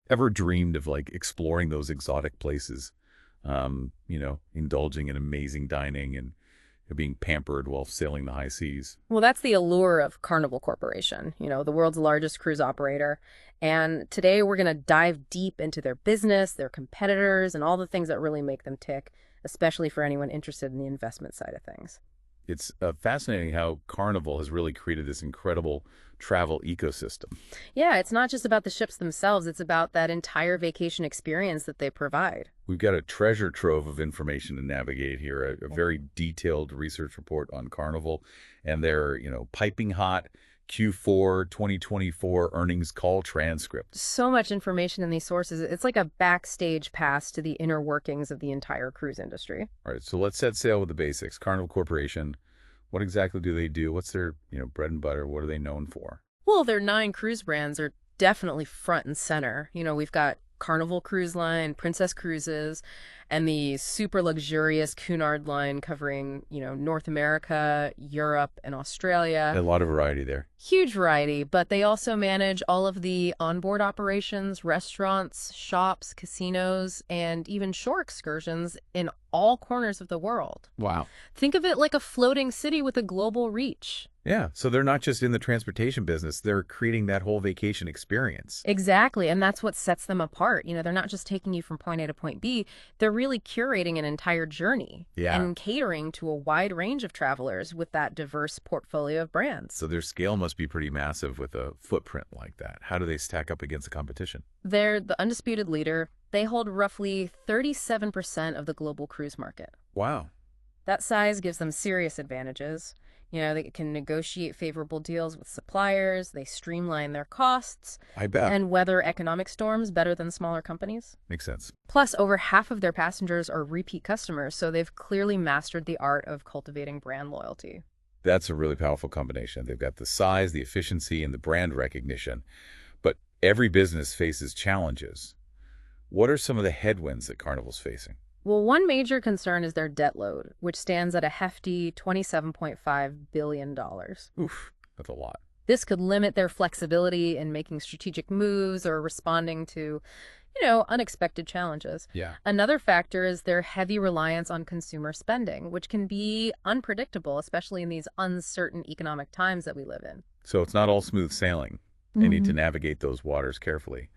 Ever dreamed of like exploring those exotic places? Indulging in amazing dining and being pampered while sailing the high seas. Well, that's the allure of Carnival Corporation, the world's largest cruise operator. And today we're going to dive deep into their business, their competitors, and all the things that really make them tick, especially for anyone interested in the investment side of things. It's fascinating how Carnival has really created this incredible travel ecosystem. Yeah, it's not just about the ships themselves, it's about that entire vacation experience that they provide. We've got a treasure trove of information to navigate here, a very detailed research report on Carnival and their, piping hot Q4 2024 earnings call transcript. So much information in these sources. It's like a backstage pass to the inner workings of the entire cruise industry. All right, so let's set sail with the basics. Carnival Corporation, what exactly do they do? What's their, bread and butter? What are they known for? Well, their 9 cruise brands are definitely front and center. We've got Carnival Cruise Line, Princess Cruises, and the super luxurious Cunard line covering, North America, Europe, and Australia. A lot of variety there. Huge variety, but they also manage all of the onboard operations, restaurants, shops, casinos, and even shore excursions in all corners of the world. Wow. Think of it like a floating city with a global reach. Yeah, so they're not just in the transportation business, they're creating that whole vacation experience. Exactly, and that's what sets them apart. They're not just taking you from point A to point B, they're really curating an entire journey Yeah. and catering to a wide range of travelers with that diverse portfolio of brands. So their scale must be pretty massive with a footprint like that. How do they stack up against the competition? They're the undisputed leader. They hold roughly 37% of the global cruise market. Wow. That size gives them serious advantages. They can negotiate favorable deals with suppliers, they streamline their costs, I bet. and weather economic storms better than smaller companies. Makes sense. Plus, over half of their passengers are repeat customers, so they've clearly mastered the art of cultivating brand loyalty. That's a really powerful combination. They've got the size, the efficiency, and the brand recognition. But every business faces challenges. What are some of the headwinds that Carnival's facing? Well, one major concern is their debt load, which stands at a hefty $27.5 billion. Oof, that's a lot. This could limit their flexibility in making strategic moves or responding to, unexpected challenges. Yeah. Another factor is their heavy reliance on consumer spending, which can be unpredictable, especially in these uncertain economic times that we live in. So it's not all smooth sailing. They need to navigate those waters carefully.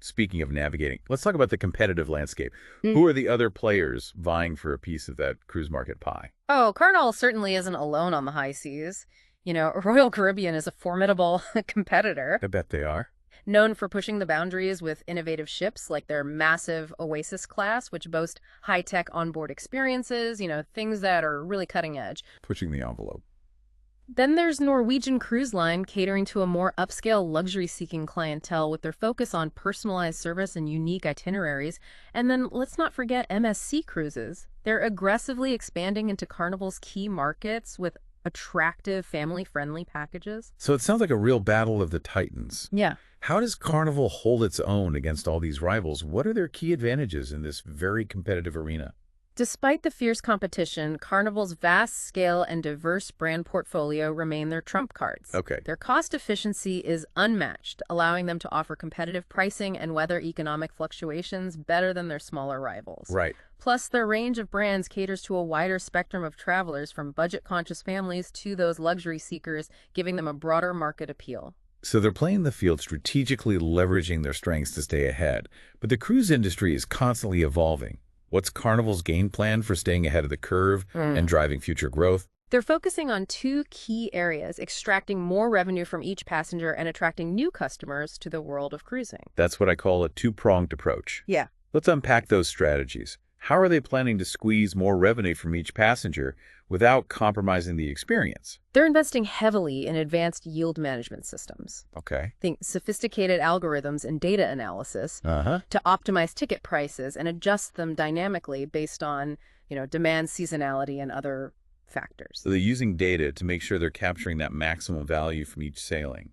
Speaking of navigating, let's talk about the competitive landscape. Who are the other players vying for a piece of that cruise market pie? Oh, Carnival certainly isn't alone on the high seas. Royal Caribbean is a formidable competitor, I bet they are. known for pushing the boundaries with innovative ships like their massive Oasis class, which boast high-tech onboard experiences, things that are really cutting edge. Pushing the envelope. Then there's Norwegian Cruise Line, catering to a more upscale luxury-seeking clientele with their focus on personalized service and unique itineraries. And then let's not forget MSC Cruises. They're aggressively expanding into Carnival's key markets with attractive family-friendly packages. So it sounds like a real battle of the titans. Yeah. How does Carnival hold its own against all these rivals? What are their key advantages in this very competitive arena? Despite the fierce competition, Carnival's vast scale and diverse brand portfolio remain their trump cards. Okay. Their cost efficiency is unmatched, allowing them to offer competitive pricing and weather economic fluctuations better than their smaller rivals. Right. Plus, their range of brands caters to a wider spectrum of travelers, from budget-conscious families to those luxury seekers, giving them a broader market appeal. So they're playing the field strategically, leveraging their strengths to stay ahead. But the cruise industry is constantly evolving. What's Carnival's game plan for staying ahead of the curve and driving future growth? They're focusing on 2 key areas: extracting more revenue from each passenger and attracting new customers to the world of cruising. That's what I call a two-pronged approach. Yeah. Let's unpack those strategies. How are they planning to squeeze more revenue from each passenger without compromising the experience? They're investing heavily in advanced yield management systems. Okay. Think sophisticated algorithms and data analysis to optimize ticket prices and adjust them dynamically based on, demand, seasonality, and other factors. So they're using data to make sure they're capturing that maximum value from each sailing.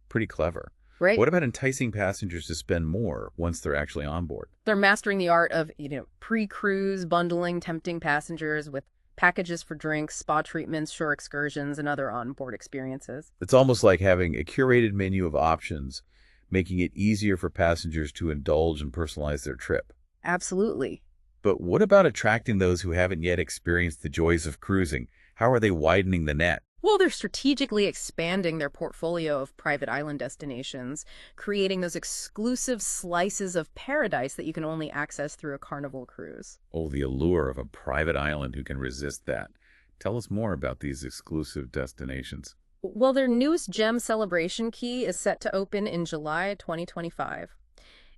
Pretty clever. Right? What about enticing passengers to spend more once they're actually on board? They're mastering the art of, pre-cruise bundling, tempting passengers with packages for drinks, spa treatments, shore excursions, and other onboard experiences. It's almost like having a curated menu of options making it easier for passengers to indulge and personalize their trip. Absolutely. But what about attracting those who haven't yet experienced the joys of cruising? How are they widening the net? Well, they're strategically expanding their portfolio of private island destinations, creating those exclusive slices of paradise that you can only access through a Carnival cruise. Oh, the allure of a private island. Who can resist that? Tell us more about these exclusive destinations. Well, their newest gem celebration key is set to open in July 2025.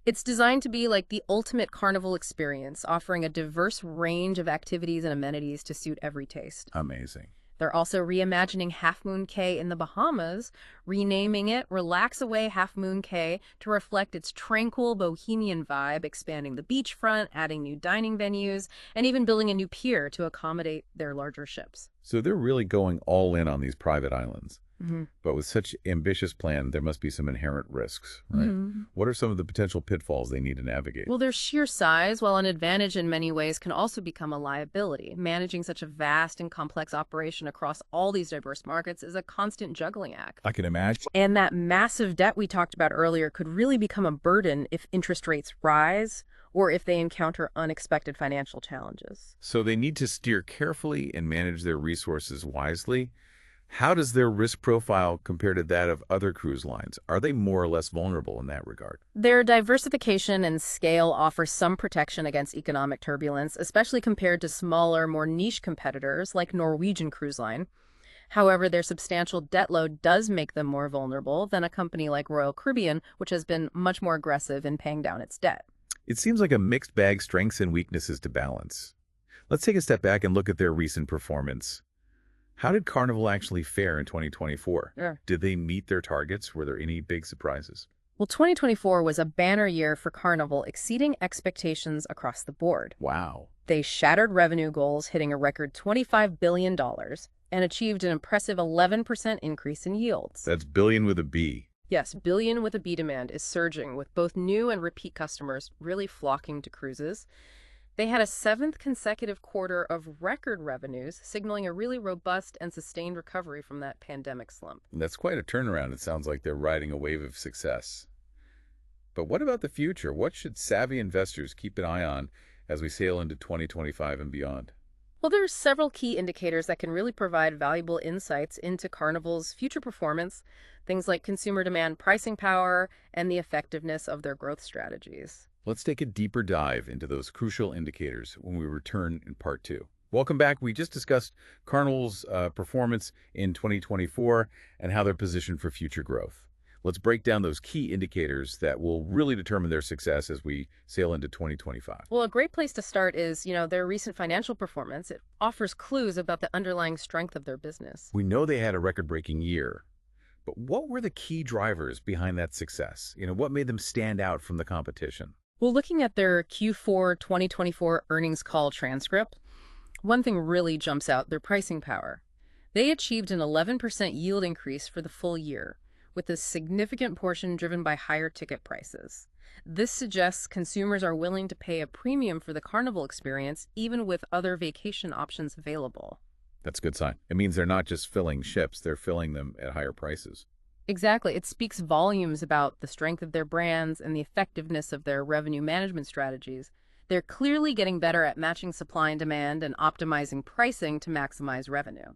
It's designed to be like the ultimate Carnival experience, offering a diverse range of activities and amenities to suit every taste. Amazing. They're also reimagining Half Moon Cay in the Bahamas, renaming it Relax Away Half Moon Cay to reflect its tranquil bohemian vibe, expanding the beachfront, adding new dining venues, and even building a new pier to accommodate their larger ships. So they're really going all in on these private islands. Mm-hmm. But with such ambitious plan, there must be some inherent risks, right? Mm-hmm. What are some of the potential pitfalls they need to navigate? Well, their sheer size, while an advantage in many ways, can also become a liability. Managing such a vast and complex operation across all these diverse markets is a constant juggling act. I can imagine. And that massive debt we talked about earlier could really become a burden if interest rates rise or if they encounter unexpected financial challenges. So they need to steer carefully and manage their resources wisely. How does their risk profile compare to that of other cruise lines? Are they more or less vulnerable in that regard? Their diversification and scale offer some protection against economic turbulence, especially compared to smaller, more niche competitors like Norwegian Cruise Line. However, their substantial debt load does make them more vulnerable than a company like Royal Caribbean, which has been much more aggressive in paying down its debt. It seems like a mixed bag, strengths and weaknesses to balance. Let's take a step back and look at their recent performance. How did Carnival actually fare in 2024? Yeah. Did they meet their targets? Were there any big surprises? Well, 2024 was a banner year for Carnival, exceeding expectations across the board. Wow. They shattered revenue goals, hitting a record $25 billion, and achieved an impressive 11% increase in yields. That's billion with a B. Yes, billion with a B demand is surging, with both new and repeat customers really flocking to cruises. They had a seventh consecutive quarter of record revenues, signaling a really robust and sustained recovery from that pandemic slump. That's quite a turnaround. It sounds like they're riding a wave of success. But what about the future? What should savvy investors keep an eye on as we sail into 2025 and beyond? Well, there are several key indicators that can really provide valuable insights into Carnival's future performance, things like consumer demand, pricing power, and the effectiveness of their growth strategies. Let's take a deeper dive into those crucial indicators when we return in part 2. Welcome back. We just discussed Carnival's performance in 2024 and how they're positioned for future growth. Let's break down those key indicators that will really determine their success as we sail into 2025. Well, a great place to start is, their recent financial performance. It offers clues about the underlying strength of their business. We know they had a record-breaking year, but what were the key drivers behind that success? What made them stand out from the competition? Well, looking at their Q4 2024 earnings call transcript, one thing really jumps out: their pricing power. They achieved an 11% yield increase for the full year, with a significant portion driven by higher ticket prices. This suggests consumers are willing to pay a premium for the Carnival experience, even with other vacation options available. That's a good sign. It means they're not just filling ships, they're filling them at higher prices. Exactly. It speaks volumes about the strength of their brands and the effectiveness of their revenue management strategies. They're clearly getting better at matching supply and demand and optimizing pricing to maximize revenue.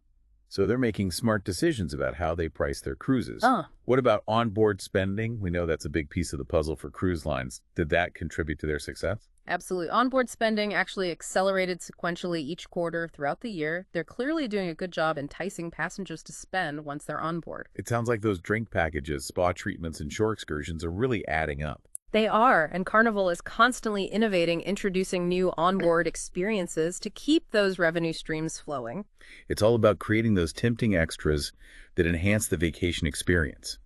So they're making smart decisions about how they price their cruises. Uh, What about onboard spending? We know that's a big piece of the puzzle for cruise lines. Did that contribute to their success? Absolutely. Onboard spending actually accelerated sequentially each quarter throughout the year. They're clearly doing a good job enticing passengers to spend once they're on board. It sounds like those drink packages, spa treatments, and shore excursions are really adding up. They are, and Carnival is constantly innovating, introducing new onboard experiences to keep those revenue streams flowing. It's all about creating those tempting extras that enhance the vacation experience.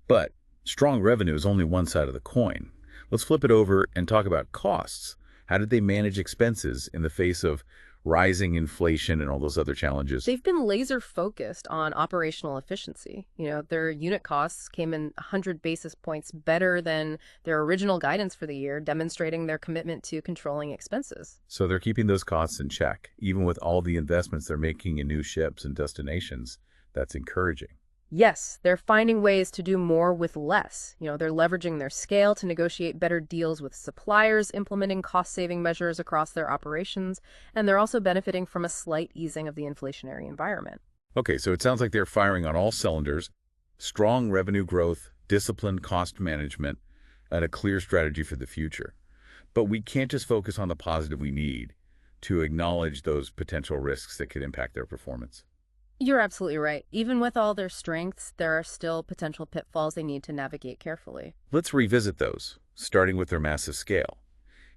But strong revenue is only one side of the coin. Let's flip it over and talk about costs. How did they manage expenses in the face of rising inflation and all those other challenges? They've been laser focused on operational efficiency. Their unit costs came in 100 basis points better than their original guidance for the year, demonstrating their commitment to controlling expenses. So they're keeping those costs in check, even with all the investments they're making in new ships and destinations. That's encouraging. Yes, they're finding ways to do more with less. They're leveraging their scale to negotiate better deals with suppliers, implementing cost-saving measures across their operations, and they're also benefiting from a slight easing of the inflationary environment. Okay, so it sounds like they're firing on all cylinders, strong revenue growth, disciplined cost management, and a clear strategy for the future. But we can't just focus on the positive. We need to acknowledge those potential risks that could impact their performance. You're absolutely right. Even with all their strengths, there are still potential pitfalls they need to navigate carefully. Let's revisit those, starting with their massive scale.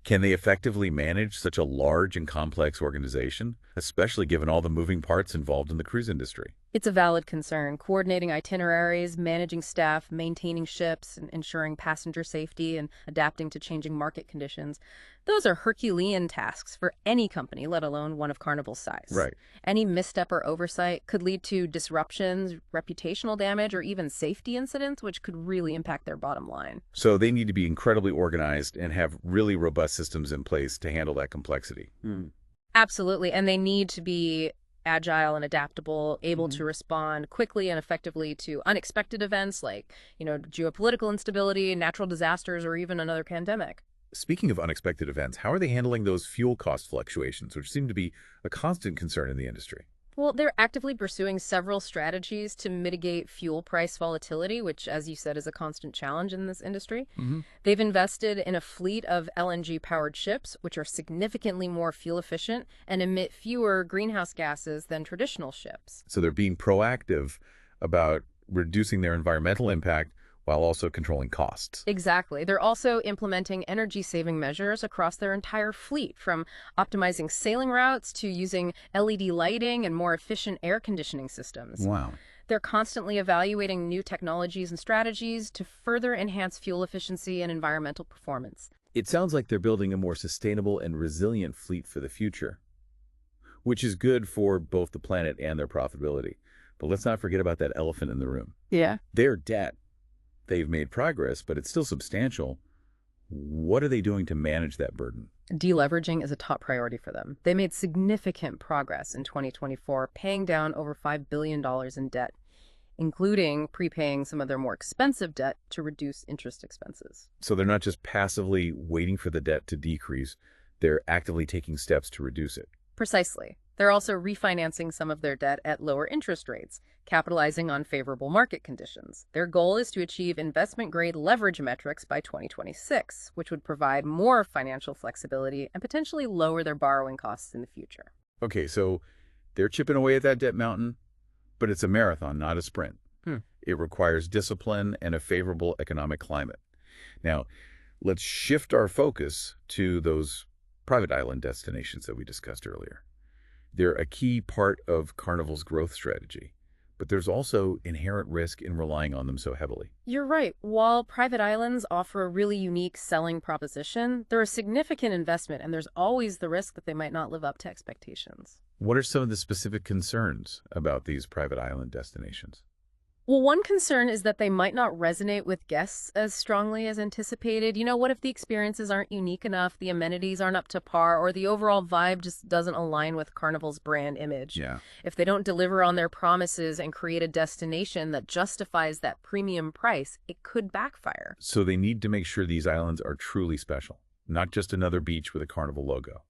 Can they effectively manage such a large and complex organization, especially given all the moving parts involved in the cruise industry? It's a valid concern. Coordinating itineraries, managing staff, maintaining ships, and ensuring passenger safety and adapting to changing market conditions. Those are Herculean tasks for any company, let alone one of Carnival's size. Right. Any misstep or oversight could lead to disruptions, reputational damage, or even safety incidents, which could really impact their bottom line. So they need to be incredibly organized and have really robust systems in place to handle that complexity. Absolutely. And they need to be agile and adaptable, able to respond quickly and effectively to unexpected events like, geopolitical instability, natural disasters, or even another pandemic. Speaking of unexpected events, how are they handling those fuel cost fluctuations, which seem to be a constant concern in the industry? Well, they're actively pursuing several strategies to mitigate fuel price volatility, which, as you said, is a constant challenge in this industry. They've invested in a fleet of LNG-powered ships, which are significantly more fuel efficient and emit fewer greenhouse gases than traditional ships. So they're being proactive about reducing their environmental impact while also controlling costs. Exactly. They're also implementing energy-saving measures across their entire fleet, from optimizing sailing routes to using LED lighting and more efficient air conditioning systems. Wow. They're constantly evaluating new technologies and strategies to further enhance fuel efficiency and environmental performance. It sounds like they're building a more sustainable and resilient fleet for the future, which is good for both the planet and their profitability. But let's not forget about that elephant in the room. Yeah. Their debt. They've made progress, but it's still substantial. What are they doing to manage that burden? Deleveraging is a top priority for them. They made significant progress in 2024, paying down over $5 billion in debt, including prepaying some of their more expensive debt to reduce interest expenses. So they're not just passively waiting for the debt to decrease, they're actively taking steps to reduce it. Precisely. They're also refinancing some of their debt at lower interest rates, capitalizing on favorable market conditions. Their goal is to achieve investment-grade leverage metrics by 2026, which would provide more financial flexibility and potentially lower their borrowing costs in the future. Okay, so they're chipping away at that debt mountain, but it's a marathon, not a sprint. It requires discipline and a favorable economic climate. Now, let's shift our focus to those private island destinations that we discussed earlier. They're a key part of Carnival's growth strategy, but there's also inherent risk in relying on them so heavily. You're right. While private islands offer a really unique selling proposition, they're a significant investment, and there's always the risk that they might not live up to expectations. What are some of the specific concerns about these private island destinations? Well, one concern is that they might not resonate with guests as strongly as anticipated. What if the experiences aren't unique enough, the amenities aren't up to par, or the overall vibe just doesn't align with Carnival's brand image? Yeah. If they don't deliver on their promises and create a destination that justifies that premium price, it could backfire. So they need to make sure these islands are truly special, not just another beach with a Carnival logo.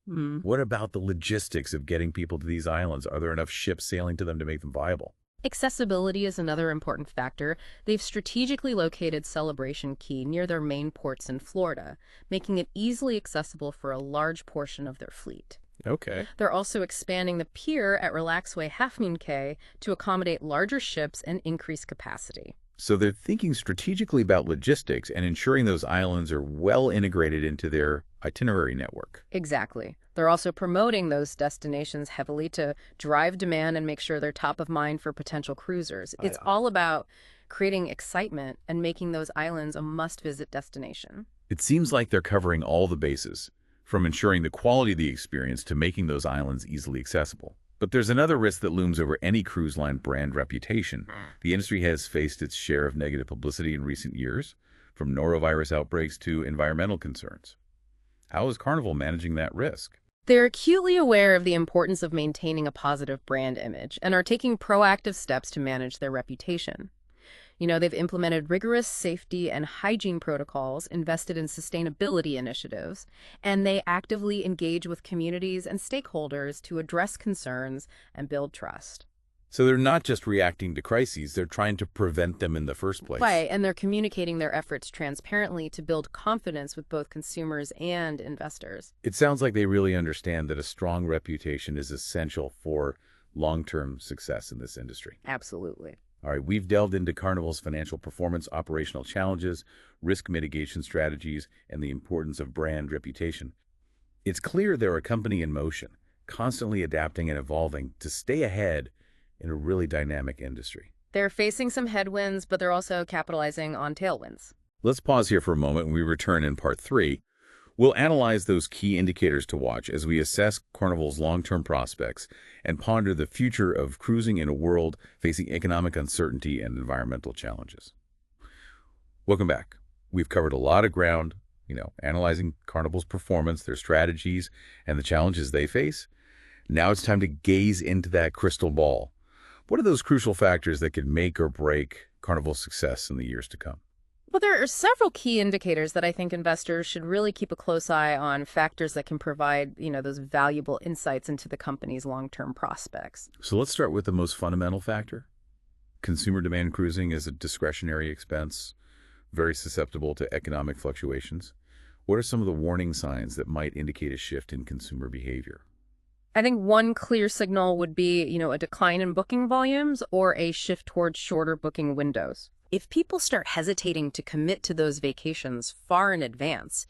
What about the logistics of getting people to these islands? Are there enough ships sailing to them to make them viable? Accessibility is another important factor. They've strategically located Celebration Key near their main ports in Florida, making it easily accessible for a large portion of their fleet. Okay. They're also expanding the pier at Relaxway Half Moon Cay to accommodate larger ships and increase capacity. So they're thinking strategically about logistics and ensuring those islands are well integrated into their itinerary network. Exactly. They're also promoting those destinations heavily to drive demand and make sure they're top of mind for potential cruisers. It's all about creating excitement and making those islands a must-visit destination. It seems like they're covering all the bases, from ensuring the quality of the experience to making those islands easily accessible. But there's another risk that looms over any cruise line brand reputation. The industry has faced its share of negative publicity in recent years, from norovirus outbreaks to environmental concerns. How is Carnival managing that risk? They're acutely aware of the importance of maintaining a positive brand image and are taking proactive steps to manage their reputation. They've implemented rigorous safety and hygiene protocols, invested in sustainability initiatives, and they actively engage with communities and stakeholders to address concerns and build trust. So they're not just reacting to crises, they're trying to prevent them in the first place. Right, and they're communicating their efforts transparently to build confidence with both consumers and investors. It sounds like they really understand that a strong reputation is essential for long-term success in this industry. Absolutely. All right, we've delved into Carnival's financial performance, operational challenges, risk mitigation strategies, and the importance of brand reputation. It's clear they're a company in motion, constantly adapting and evolving to stay ahead in a really dynamic industry. They're facing some headwinds, but they're also capitalizing on tailwinds. Let's pause here for a moment. When we return in part 3, we'll analyze those key indicators to watch as we assess Carnival's long-term prospects and ponder the future of cruising in a world facing economic uncertainty and environmental challenges. Welcome back. We've covered a lot of ground, analyzing Carnival's performance, their strategies, and the challenges they face. Now it's time to gaze into that crystal ball. What are those crucial factors that could make or break Carnival's success in the years to come? Well, there are several key indicators that I think investors should really keep a close eye on, factors that can provide, those valuable insights into the company's long-term prospects. So let's start with the most fundamental factor. Consumer demand. Cruising is a discretionary expense, very susceptible to economic fluctuations. What are some of the warning signs that might indicate a shift in consumer behavior? I think one clear signal would be, a decline in booking volumes or a shift towards shorter booking windows. If people start hesitating to commit to those vacations far in advance,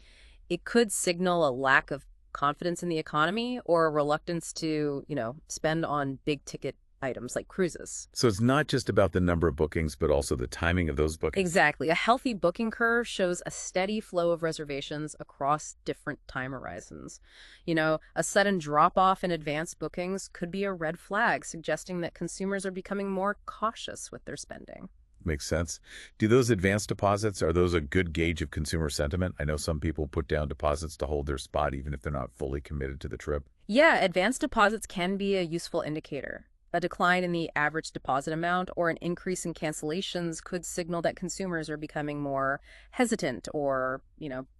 it could signal a lack of confidence in the economy or a reluctance to, spend on big ticket items like cruises. So it's not just about the number of bookings, but also the timing of those bookings. Exactly. A healthy booking curve shows a steady flow of reservations across different time horizons. A sudden drop-off in advanced bookings could be a red flag, suggesting that consumers are becoming more cautious with their spending. Makes sense. Do those advance deposits, are those a good gauge of consumer sentiment? I know some people put down deposits to hold their spot even if they're not fully committed to the trip. Yeah, advanced deposits can be a useful indicator. A decline in the average deposit amount or an increase in cancellations could signal that consumers are becoming more hesitant or,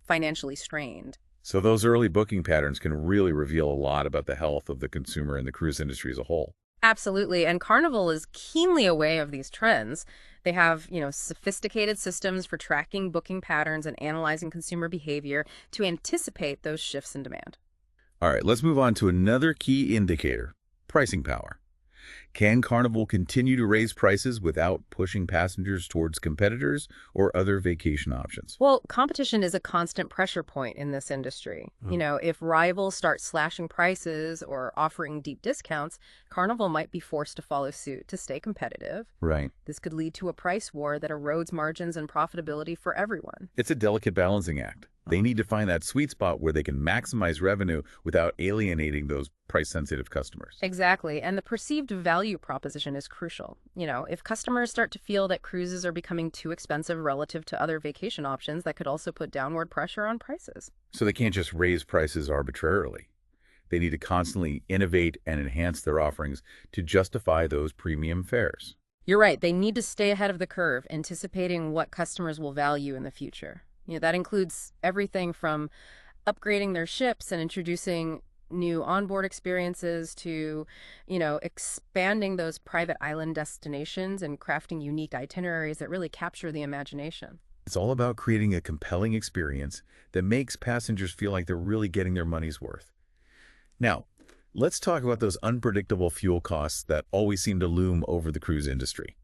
financially strained. So those early booking patterns can really reveal a lot about the health of the consumer and the cruise industry as a whole. Absolutely. And Carnival is keenly aware of these trends. They have, sophisticated systems for tracking booking patterns and analyzing consumer behavior to anticipate those shifts in demand. All right, let's move on to another key indicator, pricing power. Can Carnival continue to raise prices without pushing passengers towards competitors or other vacation options? Well, competition is a constant pressure point in this industry. If rivals start slashing prices or offering deep discounts, Carnival might be forced to follow suit to stay competitive. Right. This could lead to a price war that erodes margins and profitability for everyone. It's a delicate balancing act. They need to find that sweet spot where they can maximize revenue without alienating those price-sensitive customers. Exactly. And the perceived value proposition is crucial. If customers start to feel that cruises are becoming too expensive relative to other vacation options, that could also put downward pressure on prices. So they can't just raise prices arbitrarily. They need to constantly innovate and enhance their offerings to justify those premium fares. You're right. They need to stay ahead of the curve, anticipating what customers will value in the future. That includes everything from upgrading their ships and introducing new onboard experiences to, expanding those private island destinations and crafting unique itineraries that really capture the imagination. It's all about creating a compelling experience that makes passengers feel like they're really getting their money's worth. Now, let's talk about those unpredictable fuel costs that always seem to loom over the cruise industry.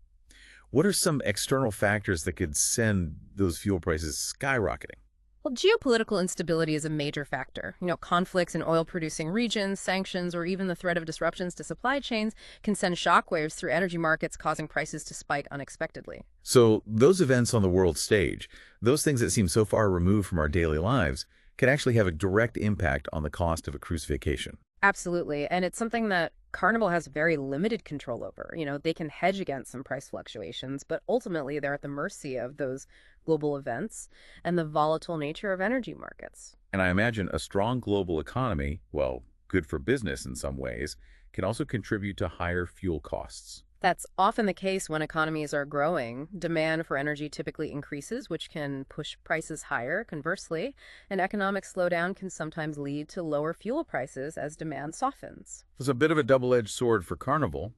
What are some external factors that could send those fuel prices skyrocketing? Well, geopolitical instability is a major factor. Conflicts in oil-producing regions, sanctions, or even the threat of disruptions to supply chains can send shockwaves through energy markets, causing prices to spike unexpectedly. So those events on the world stage, those things that seem so far removed from our daily lives, can actually have a direct impact on the cost of a cruise vacation. Absolutely. And it's something that Carnival has very limited control over. They can hedge against some price fluctuations, but ultimately they're at the mercy of those global events and the volatile nature of energy markets. And I imagine a strong global economy, well, good for business in some ways, can also contribute to higher fuel costs. That's often the case when economies are growing. Demand for energy typically increases, which can push prices higher. Conversely, an economic slowdown can sometimes lead to lower fuel prices as demand softens. It's a bit of a double-edged sword for Carnival.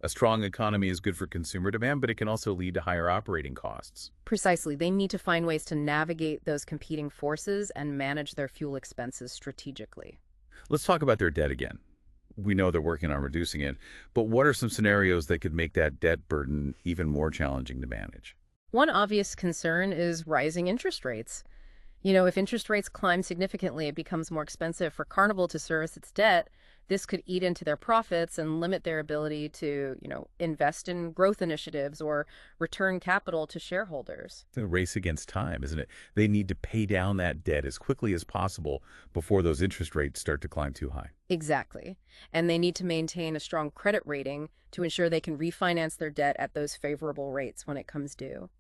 A strong economy is good for consumer demand, but it can also lead to higher operating costs. Precisely, they need to find ways to navigate those competing forces and manage their fuel expenses strategically. Let's talk about their debt again. We know they're working on reducing it, but what are some scenarios that could make that debt burden even more challenging to manage? One obvious concern is rising interest rates. If interest rates climb significantly, it becomes more expensive for Carnival to service its debt. This could eat into their profits and limit their ability to, invest in growth initiatives or return capital to shareholders. It's a race against time, isn't it? They need to pay down that debt as quickly as possible before those interest rates start to climb too high. Exactly. And they need to maintain a strong credit rating to ensure they can refinance their debt at those favorable rates when it comes due.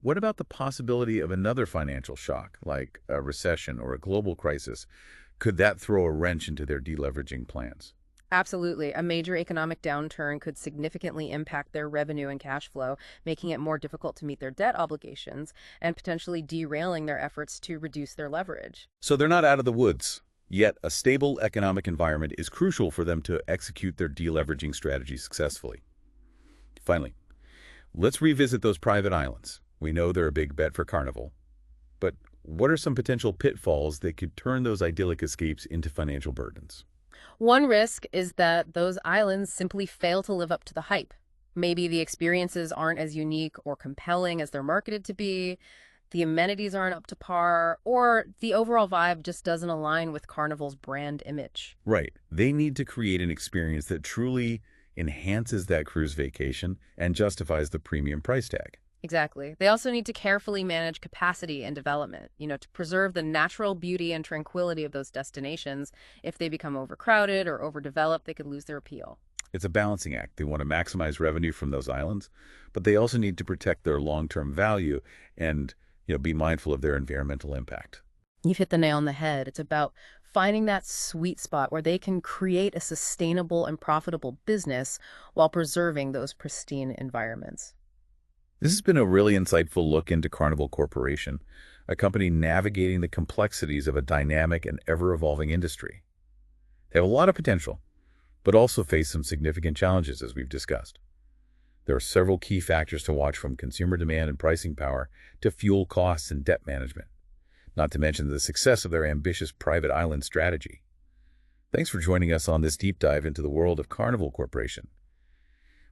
What about the possibility of another financial shock, like a recession or a global crisis? Could that throw a wrench into their deleveraging plans? Absolutely. A major economic downturn could significantly impact their revenue and cash flow, making it more difficult to meet their debt obligations and potentially derailing their efforts to reduce their leverage. So they're not out of the woods. Yet a stable economic environment is crucial for them to execute their deleveraging strategy successfully. Finally, let's revisit those private islands. We know they're a big bet for Carnival. But what are some potential pitfalls that could turn those idyllic escapes into financial burdens? One risk is that those islands simply fail to live up to the hype. Maybe the experiences aren't as unique or compelling as they're marketed to be, the amenities aren't up to par, or the overall vibe just doesn't align with Carnival's brand image. Right. They need to create an experience that truly enhances that cruise vacation and justifies the premium price tag. Exactly. They also need to carefully manage capacity and development, to preserve the natural beauty and tranquility of those destinations. If they become overcrowded or overdeveloped, they could lose their appeal. It's a balancing act. They want to maximize revenue from those islands, but they also need to protect their long-term value and, be mindful of their environmental impact. You've hit the nail on the head. It's about finding that sweet spot where they can create a sustainable and profitable business while preserving those pristine environments. This has been a really insightful look into Carnival Corporation, a company navigating the complexities of a dynamic and ever-evolving industry. They have a lot of potential, but also face some significant challenges, as we've discussed. There are several key factors to watch, from consumer demand and pricing power to fuel costs and debt management, not to mention the success of their ambitious private island strategy. Thanks for joining us on this deep dive into the world of Carnival Corporation.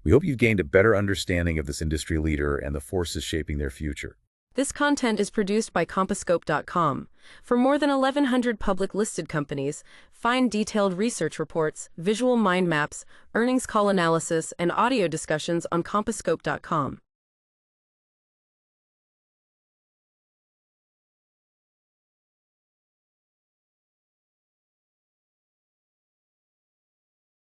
We hope you've gained a better understanding of this industry leader and the forces shaping their future. This content is produced by Compasscope.com. For more than 1,100 public listed companies, find detailed research reports, visual mind maps, earnings call analysis, and audio discussions on Compasscope.com.